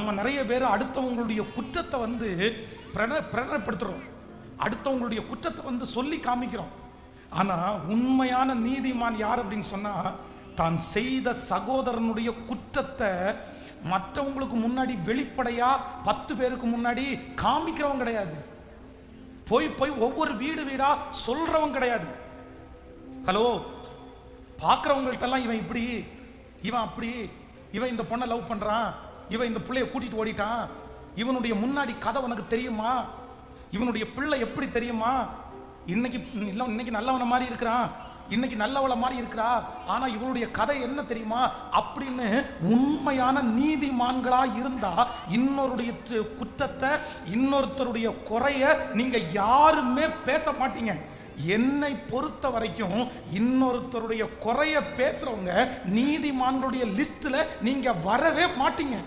நம்ம நிறைய பேர் அடுத்தவங்களுடைய குற்றத்தை வந்து பிரகடனப்படுத்துறோம், அடுத்தவங்களுடைய குற்றத்தை சொல்லி காமிக்கிறோம். ஆனா உண்மையான நீதிமான் யார் அப்படின்னு சொன்னா, தான் செய்த சகோதரனுடைய குற்றத்தை மற்றவங்களுக்கு முன்னாடி வெளிப்படையா 10 பேருக்கு முன்னாடி காமிக்கிறவங்க கிடையாது. போய் ஒவ்வொரு வீடா சொல்றவங்க கிடையாது. ஹலோ, பார்க்குறவங்கள்ட்ட எல்லாம் இவன் இப்படி, இவன் அப்படி, இவன் இந்த பொண்ணை லவ் பண்றான், இவன் இந்த பிள்ளைய கூட்டிட்டு ஓடிட்டான், இவனுடைய முன்னாடி கதை உனக்கு தெரியுமா, இவனுடைய பிள்ளை எப்படி தெரியுமா, இன்னைக்கு நல்லவன மாதிரி இருக்கிறான், இன்னைக்கு நல்லவள மாதிரி இருக்கிறா, ஆனா இவளுடைய கதை என்ன தெரியுமா அப்படின்னு உண்மையான நீதிமான்களா இருந்தா இன்னொருடைய குற்றத்தை, இன்னொருத்தருடைய குறைய நீங்க யாருமே பேச மாட்டீங்க. என்னை பொறுத்த வரைக்கும் இன்னொருத்தருடைய குறைய பேசுறவங்க நீதிமான்களுடைய லிஸ்ட்ல நீங்க வரவே மாட்டீங்க.